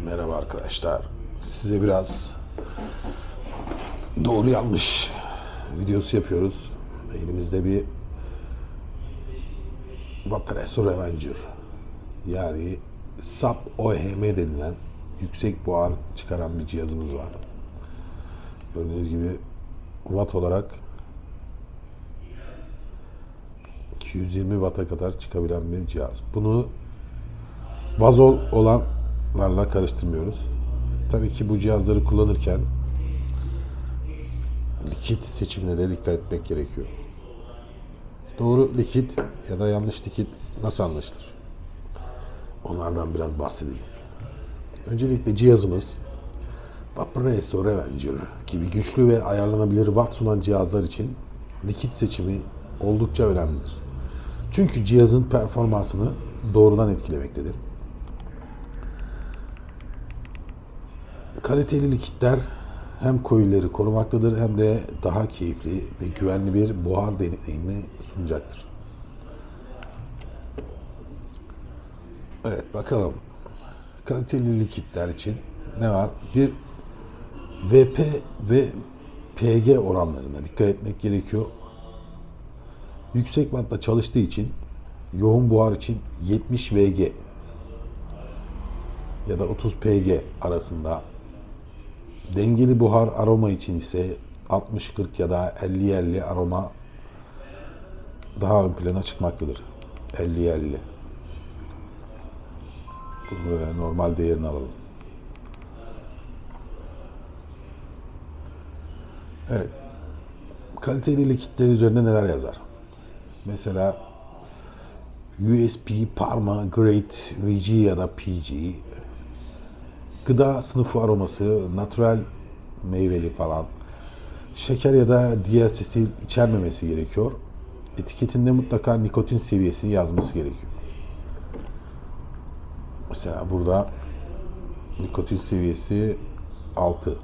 Merhaba arkadaşlar. Size biraz doğru yanlış videosu yapıyoruz. Elimizde bir Vaporesso Revenger, yani SAP OHM denilen yüksek buhar çıkaran bir cihazımız var. Gördüğünüz gibi watt olarak 220 watt'a kadar çıkabilen bir cihaz. Bunu vazol olanlarla karıştırmıyoruz. Tabii ki bu cihazları kullanırken likit seçimine de dikkat etmek gerekiyor. Doğru likit ya da yanlış likit nasıl anlaşılır? Onlardan biraz bahsedelim. Öncelikle cihazımız Vaporesso Revenger gibi güçlü ve ayarlanabilir watt sunan cihazlar için likit seçimi oldukça önemlidir. Çünkü cihazın performansını doğrudan etkilemektedir. Kaliteli likitler hem koyuları korumaktadır hem de daha keyifli ve güvenli bir buhar deneyimi sunacaktır. Evet, bakalım. Kaliteli likitler için ne var? Bir VP ve PG oranlarına dikkat etmek gerekiyor. Yüksek wattla çalıştığı için yoğun buhar için 70 VG ya da 30 PG arasında, dengeli buhar aroma için ise 60-40 ya da 50-50 aroma daha ön plana çıkmaktadır. 50-50. Bunu normal değerini alalım. Evet. Kaliteli likitler üzerinde neler yazar? Mesela USP, Parma, Grade, VG ya da PG, gıda sınıfı aroması, natural meyveli falan, şeker ya da diasetil içermemesi gerekiyor. Etiketinde mutlaka nikotin seviyesi yazması gerekiyor. Mesela burada nikotin seviyesi 6.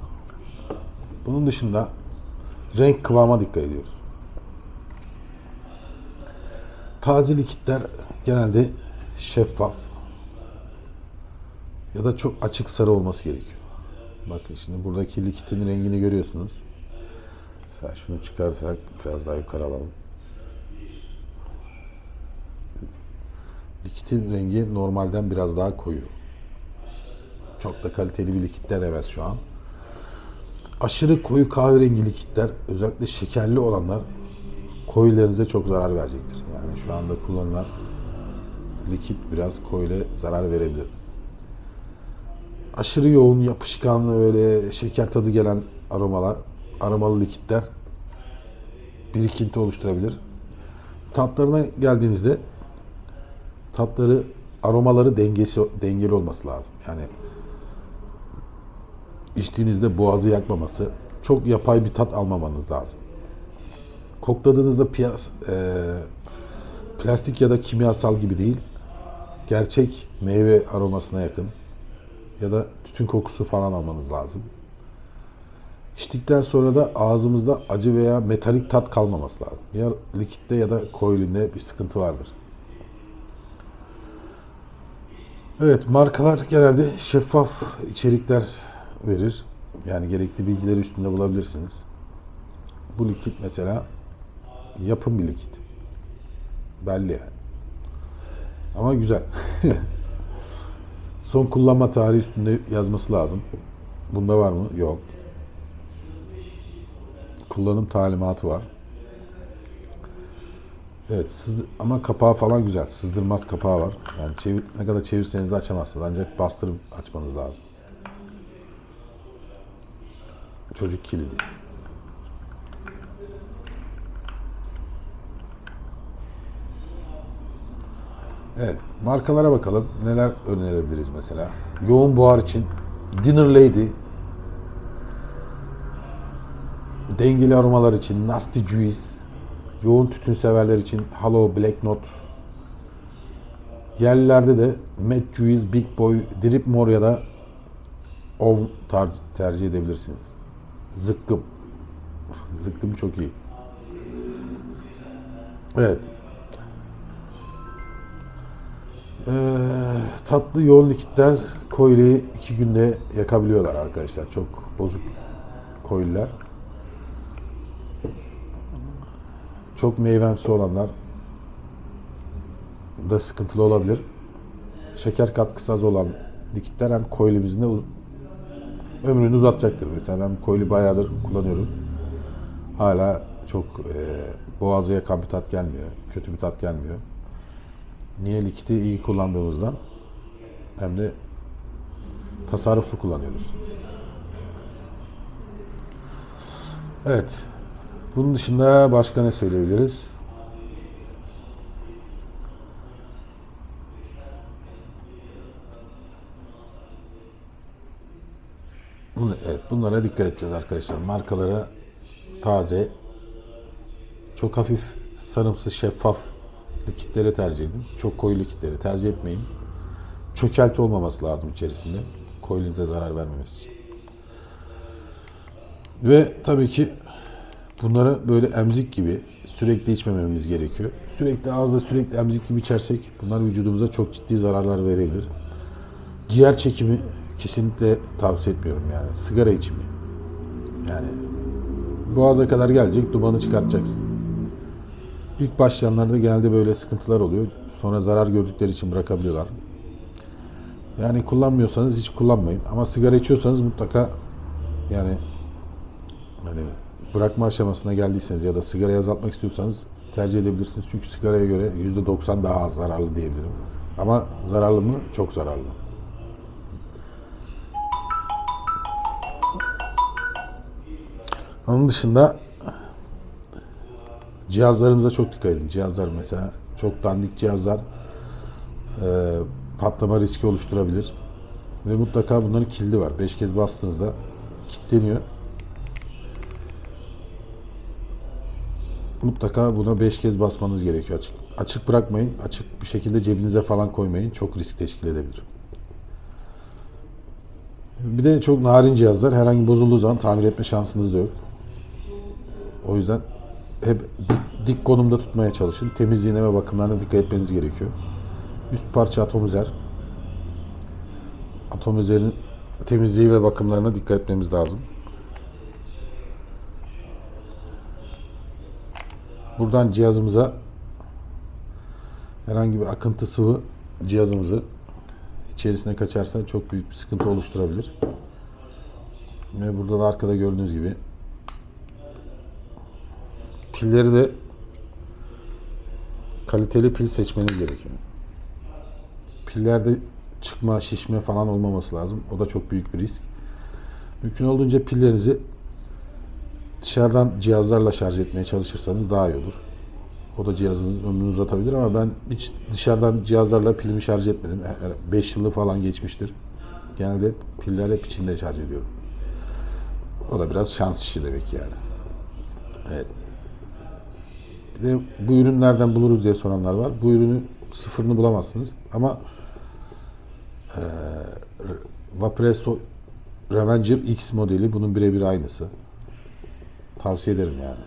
Bunun dışında renk, kıvama dikkat ediyoruz. Taze likitler genelde şeffaf ya da çok açık sarı olması gerekiyor. Bakın şimdi buradaki likitin rengini görüyorsunuz. Mesela şunu çıkarsak biraz daha yukarı alalım. Likitin rengi normalden biraz daha koyu. Çok da kaliteli bir likit denemez şu an. Aşırı koyu kahverengi likitler, özellikle şekerli olanlar koyularınıza çok zarar verecektir. Yani şu anda kullanılan likit biraz koyuya zarar verebilir. Aşırı yoğun, yapışkan, böyle şeker tadı gelen aromalı likitler birikinti oluşturabilir. Tatlarına geldiğinizde aromaları dengeli olması lazım. Yani içtiğinizde boğazı yakmaması, çok yapay bir tat almamanız lazım. Kokladığınızda plastik ya da kimyasal gibi değil, gerçek meyve aromasına yakın ya da tütün kokusu falan almanız lazım. İçtikten sonra da ağzımızda acı veya metalik tat kalmaması lazım. Ya likitte ya da koilinde bir sıkıntı vardır. Evet, markalar genelde şeffaf içerikler verir. Yani gerekli bilgileri üstünde bulabilirsiniz. Bu likit mesela yapım bir likit. Belli yani. Ama güzel. Son kullanma tarihi üstünde yazması lazım. Bunda var mı? Yok. Kullanım talimatı var. Evet, ama kapağı falan güzel. Sızdırmaz kapağı var. Yani ne kadar çevirseniz de açamazsınız. Ancak bastırıp açmanız lazım. Çocuk kilidi. Evet, markalara bakalım. Neler önerebiliriz mesela? Yoğun buhar için Dinner Lady, dengeli aromalar için Nasty Juice, yoğun tütün severler için Hello Black Note, yerlilerde de Mad Juice, Big Boy, Drip More ya da Ov tercih edebilirsiniz. Zıkkım. Zıkkım çok iyi. Evet. Tatlı yoğun likitler coil'i 2 günde yakabiliyorlar arkadaşlar. Çok bozuk coil'ler. Çok meyvemsi olanlar da sıkıntılı olabilir. Şeker katkısı az olan likitler hem coil'imizin de ömrünü uzatacaktır. Mesela ben coil'i bayağıdır kullanıyorum. Hala çok boğazı yakan bir tat gelmiyor. Kötü bir tat gelmiyor. Niye? Likiti iyi kullandığımızdan hem de tasarruflu kullanıyoruz. Evet. Bunun dışında başka ne söyleyebiliriz? Evet, bunlara dikkat edeceğiz arkadaşlar. Markalara taze, çok hafif sarımsı, şeffaf likitleri tercih edin. Çok koyu likitleri tercih etmeyin. Çökelti olmaması lazım içerisinde. Coil'inize zarar vermemesi için. Ve tabii ki bunları böyle emzik gibi sürekli içmememiz gerekiyor. Sürekli ağızda sürekli emzik gibi içersek bunlar vücudumuza çok ciddi zararlar verebilir. Ciğer çekimi kesinlikle tavsiye etmiyorum yani. Sigara içimi. Yani boğaza kadar gelecek, dumanı çıkartacaksın. İlk başlayanlarda genelde böyle sıkıntılar oluyor. Sonra zarar gördükleri için bırakabiliyorlar. Yani kullanmıyorsanız hiç kullanmayın. Ama sigara içiyorsanız mutlaka yani bırakma aşamasına geldiyseniz ya da sigarayı azaltmak istiyorsanız tercih edebilirsiniz. Çünkü sigaraya göre %90 daha az zararlı diyebilirim. Ama zararlı mı? Çok zararlı. Onun dışında cihazlarınıza çok dikkat edin. Cihazlar mesela çok dandik cihazlar patlama riski oluşturabilir. Ve mutlaka bunların kilidi var. 5 kez bastığınızda kilitleniyor. Mutlaka buna 5 kez basmanız gerekiyor. Açık bırakmayın. Açık bir şekilde cebinize falan koymayın. Çok risk teşkil edebilir. Bir de çok narin cihazlar. Herhangi bozulduğu zaman tamir etme şansınız da yok. O yüzden hep dik konumda tutmaya çalışın. Temizliğine ve bakımlarına dikkat etmeniz gerekiyor. Üst parça atomizer. Atomizerin temizliği ve bakımlarına dikkat etmemiz lazım. Buradan cihazımıza herhangi bir akıntı sıvı cihazımızı içerisine kaçarsa çok büyük bir sıkıntı oluşturabilir. Ve burada da arkada gördüğünüz gibi pilleri de kaliteli pil seçmeniz gerekiyor. Pillerde çıkma, şişme falan olmaması lazım. O da çok büyük bir risk. Mümkün olduğunca pillerinizi dışarıdan cihazlarla şarj etmeye çalışırsanız daha iyi olur. O da cihazınızın ömrünü uzatabilir ama ben hiç dışarıdan cihazlarla pilimi şarj etmedim. 5 yılı falan geçmiştir. Genelde piller hep içinde şarj ediyorum. O da biraz şans işi demek yani. Evet. Bir de bu ürün nereden buluruz diye soranlar var. Bu ürünü sıfırını bulamazsınız ama Vapresso Revenger X modeli bunun birebir aynısı. Tavsiye ederim yani.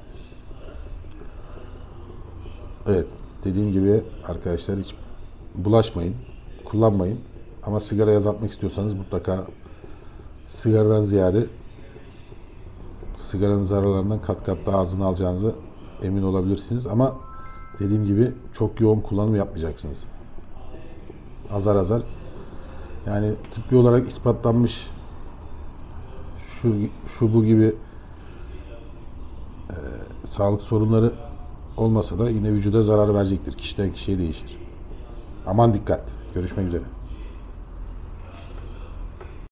Evet, dediğim gibi arkadaşlar hiç bulaşmayın, kullanmayın. Ama sigara azaltmak istiyorsanız mutlaka sigaradan ziyade sigaranın zararlarından kat kat daha azını alacağınızı emin olabilirsiniz. Ama dediğim gibi çok yoğun kullanım yapmayacaksınız. Azar azar. Yani tıbbi olarak ispatlanmış şu bu gibi sağlık sorunları olmasa da yine vücuda zarar verecektir. Kişiden kişiye değişir. Aman dikkat. Görüşmek üzere.